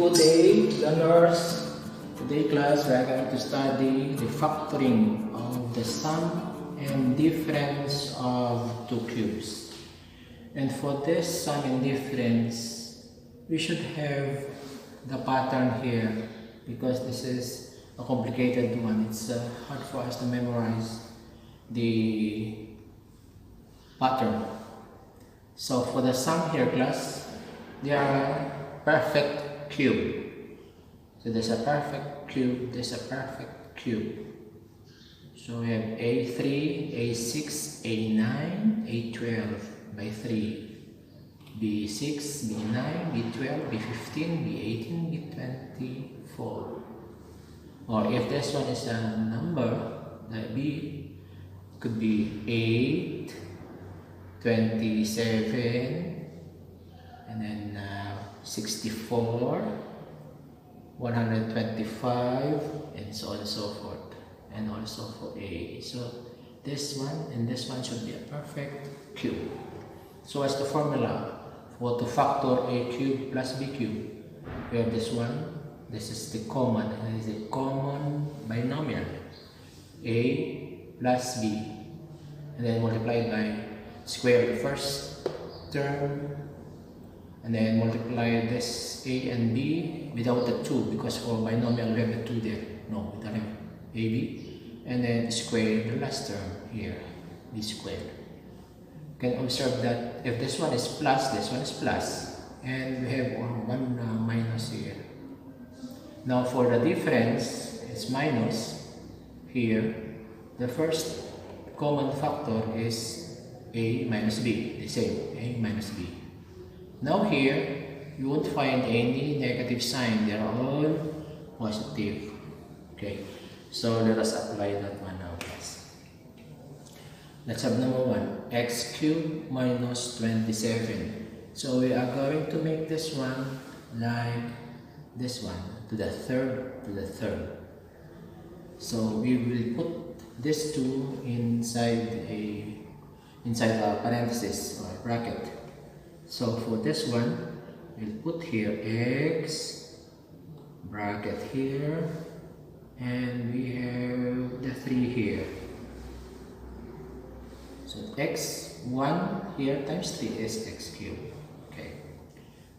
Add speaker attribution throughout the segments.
Speaker 1: Good day, learners. Today class we are going to study the factoring of the sum and difference of two cubes. And for this sum and difference, we should have the pattern here because this is a complicated one. It's hard for us to memorize the pattern. So for the sum here class, they are perfect cube. So there's a perfect cube, there's a perfect cube. So we have A3, A6, A9, A12 by 3, B6, B9, B12, B15, B18, B24. Or if this one is a number, that B could be 8, 27, and then 64, 125, and so on and so forth, and also for A. So this one and this one should be a perfect cube. So as the formula for to factor A cube plus B cube, we have this one. This is the common, and it is a common binomial, A plus B, and then multiplied by square the first term, and then multiply this A and B without the 2, because for binomial we have the 2 there. No, we don't have AB. And then square the last term here, B squared. You can observe that if this one is plus, this one is plus, and we have one minus here. Now for the difference, it's minus here. The first common factor is A minus B, the same, A minus B. Now here, you won't find any negative sign. They are all positive. Okay, so let us apply that one now, guys. Let's have number 1, x cubed minus 27. So we are going to make this one like this one, to the third. So we will put this 2 inside a parenthesis or bracket. So for this one, we'll put here x, bracket here, and we have the 3 here. So x1 here times 3 is x cubed. Okay.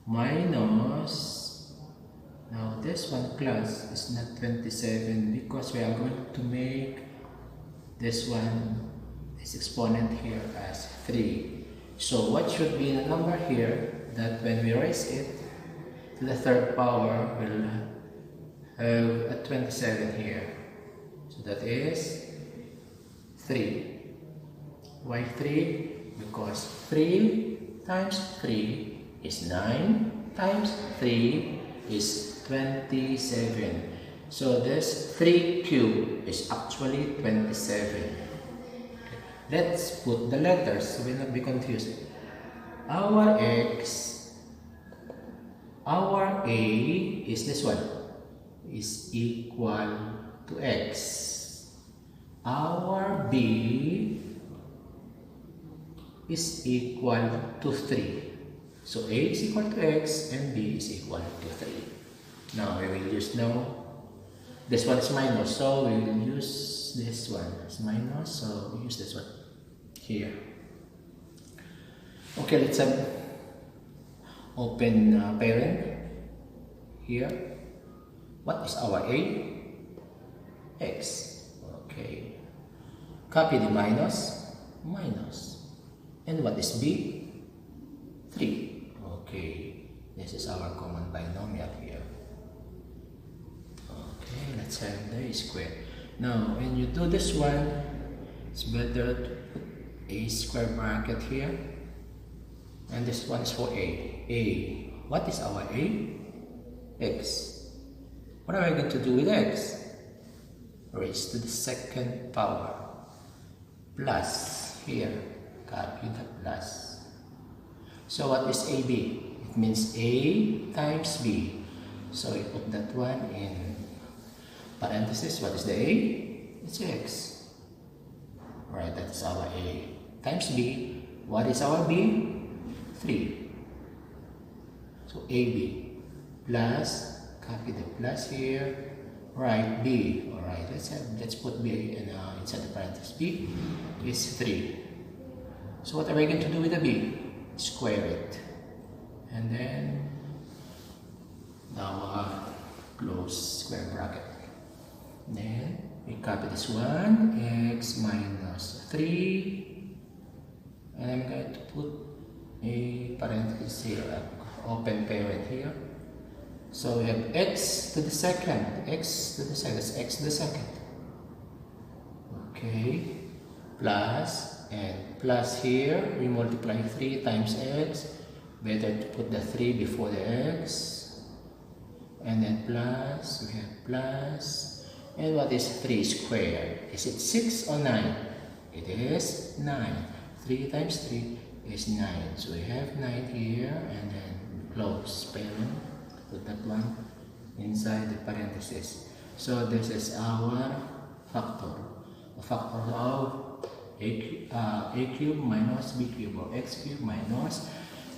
Speaker 1: Minus, now this one class is not 27 because we are going to make this one, this exponent here as 3. So what should be the number here that when we raise it to the third power will have a 27 here. So that is 3. Why 3? Because 3 times 3 is 9 times 3 is 27. So this 3 cubed is actually 27. Let's put the letters so we'll not be confused. Our x, our A is this one, is equal to x. Our B is equal to 3. So A is equal to x and B is equal to 3. Now we will use this one is minus, so we will use this one as minus, so we use this one here. Okay, let's have open parent here. What is our A? X. Okay. Copy the minus, minus. And what is B? 3. Okay. This is our common binomial here. Okay, let's have the square. Now, when you do this one, it's better to put a square bracket here. And this one is for A. A. What is our A? X. What are we going to do with X? Raise to the second power. Plus here. Copy the plus. So what is AB? It means A times B. So we put that one in parenthesis. What is the A? It's X. Right, that's our A. Times B. What is our B? 3. So AB. plus, copy the plus here, write b. Alright, let's put b inside the parenthesis. B is 3. So what are we going to do with the b? Square it. And then now close square bracket. Then we copy this one, x minus 3, and I'm going to put a parenthesis here, open parent here. So we have x to the second, x to the second. Okay, plus, and plus here, we multiply 3 times x. Better to put the 3 before the x. And then plus, we have plus. And what is 3 squared? Is it 6 or 9? It is 9. 3 times 3 is 9. So we have 9 here, and then close parent. Put that one inside the parenthesis. So this is our factor. A factor of a cube minus b cube, or x cube minus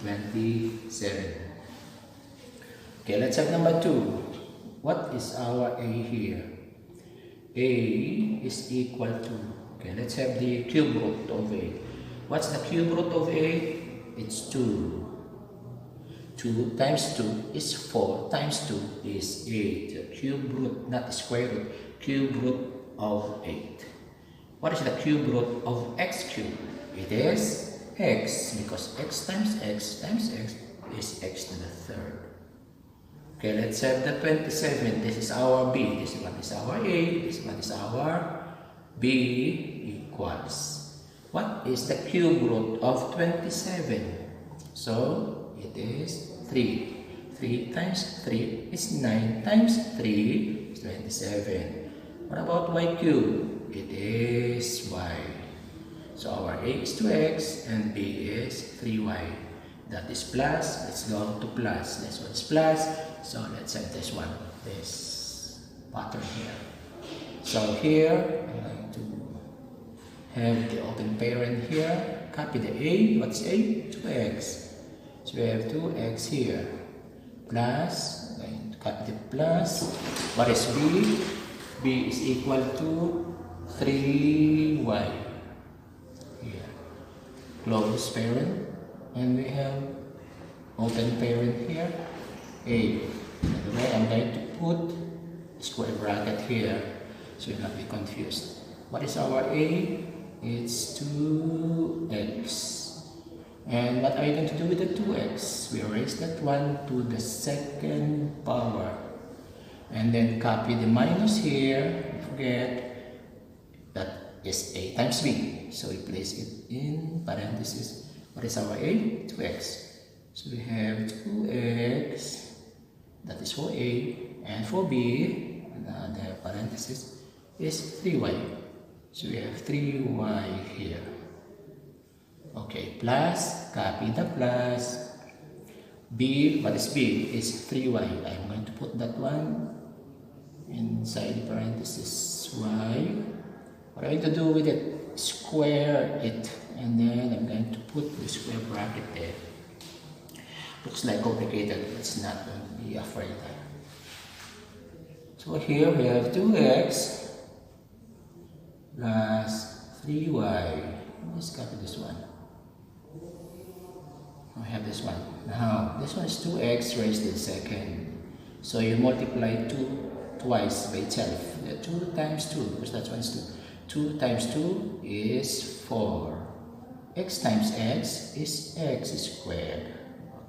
Speaker 1: 27. Okay, let's have number 2. What is our a here? A is equal to, okay, let's have the cube root of a. What's the cube root of a? It's 2. 2 times 2 is 4 times 2 is 8. The cube root, not the square root, cube root of 8. What is the cube root of x cube? It is x, because x times x is x to the third. Okay, let's have the 27. This is our b. This one is our a. This one is our b equals. What is the cube root of 27? So, it is 3. 3 times 3 is 9 times 3 is 27. What about y cube? It is y. So our a is 2x and b is 3y. That is plus. Let's go to plus. This one is plus. So let's have this one. This pattern here. So here, I'm going to have the open parent here. Copy the a. What's a? 2x. So we have 2x here. Plus, I'm going to copy the plus. What is b? B is equal to 3y. Here. Close parent. And we have open parent here. A. By the way, I'm going to put square bracket here so you'll not be confused. What is our a? It's 2x. And what are you going to do with the 2x? We erase that one to the second power. And then copy the minus here. Don't forget that is a times b. So we place it in parentheses. What is our a? 2x. So we have 2x. That is for a. And for b, the parenthesis is 3y. So we have 3y here. Okay, plus, copy the plus. B, what is b? Is 3y. I'm going to put that one inside parenthesis y. What are we going to do with it? Square it. And then I'm going to put the square bracket there. Looks like complicated. It's not. Don't be afraid. So here we have 2x plus 3y. Let's copy this one. I have this one. Now, this one is 2x raised to the second. So you multiply 2 twice by itself. 2 times 2, because that one is 2. 2 times 2 is 4. X times x is x squared.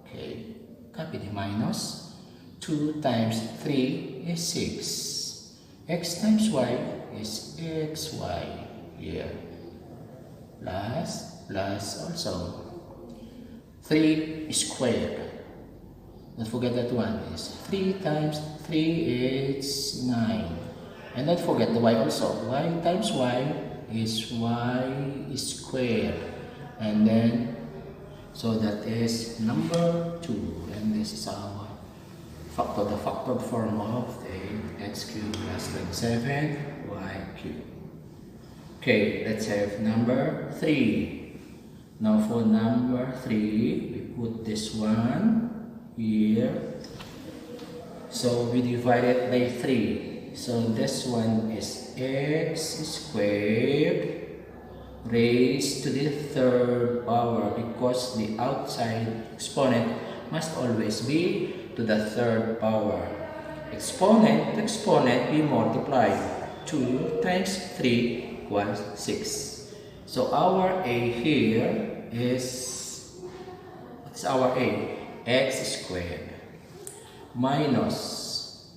Speaker 1: Okay. Copy the minus. 2 times 3 is 6. X times y is xy here. Plus also. 3 squared. Don't forget that one is 3 times 3 is 9. And don't forget the y also. Y times y is y squared. And then, so that is number 2. And this is our factor, the factor form of the x cubed plus 27 y cubed. Okay, let's have number 3. Now for number 3, we put this one here. So we divide it by 3. So this one is x squared raised to the third power, because the outside exponent must always be to the third power. Exponent to exponent we multiply. 2 times 3 equals 6. So our A here is, what's our A? X squared minus,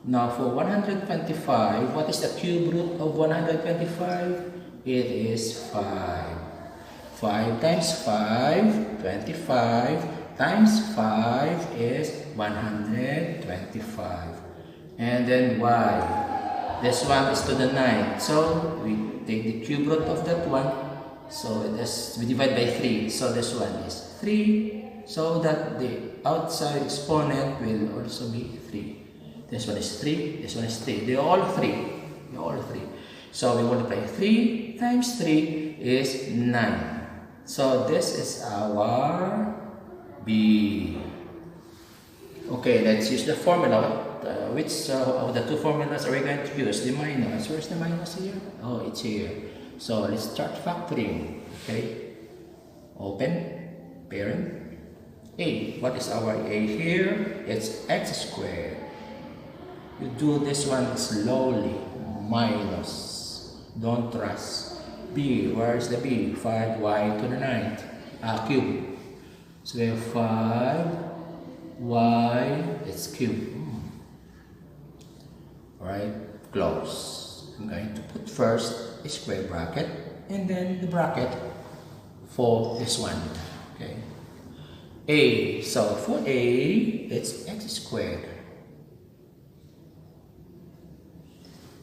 Speaker 1: now for 125, what is the cube root of 125? It is 5. 5 times 5, 25, times 5 is 125. And then y, this one is to the 9. So we take the cube root of that one. So it is, we divide by 3. So this one is 3. So that the outside exponent will also be 3. This one is 3. This one is 3. They are all 3. They are all 3. So we multiply 3 times 3 is 9. So this is our B. Okay, let's use the formula. Which of the two formulas are we going to use? The minus. Where's the minus here? Oh, it's here. So let's start factoring. Okay. Open. Parent. A. What is our A here? It's x squared. You do this one slowly. Minus. Don't rush. B. Where is the B? 5y to the 9th. Cube. So we have 5y. It's cube. Alright. Close. I'm going to put first a square bracket and then the bracket for this one. Okay. A. So for A, it's x squared.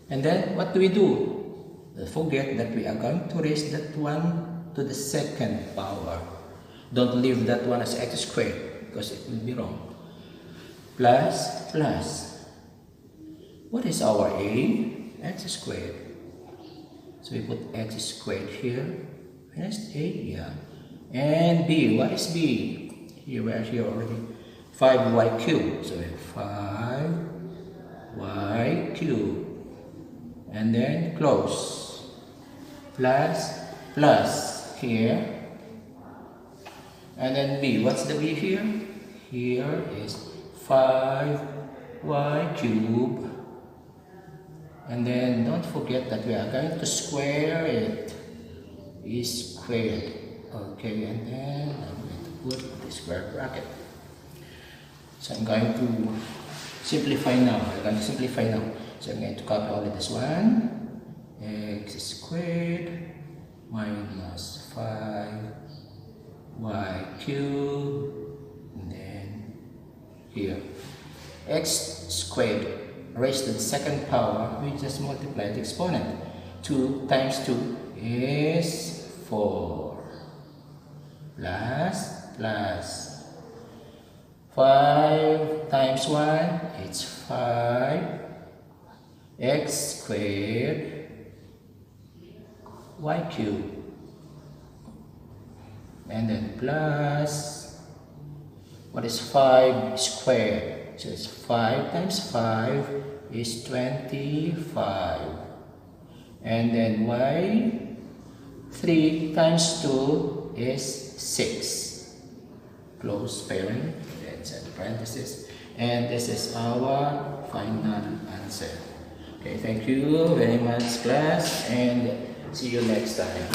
Speaker 1: And then what do we do? Don't forget that we are going to raise that one to the second power. Don't leave that one as x squared because it will be wrong. Plus, plus. What is our A? X squared. So we put x squared here. That's A, yeah. And B, what is B? Here we are here already. 5y cubed. So we have 5y cubed. And then close. Plus, plus here. And then B. What's the B here? Here is 5y cubed. And then don't forget that we are going to square it. Is squared. Okay, and then I'm going to put the square bracket. So I'm going to simplify now. So I'm going to copy only this one. X squared minus 5y cubed. And then here. X squared raised to the second power. We just multiply the exponent. 2 times 2 is 4. Plus, plus. 5 times 1, it's 5. X squared y cubed. And then plus, what is 5 squared? So it's 5 times 5 is 25. And then y, 3 times 2 is 6. Close parent, then set parenthesis. And this is our final answer. Okay, thank you very much class, and see you next time.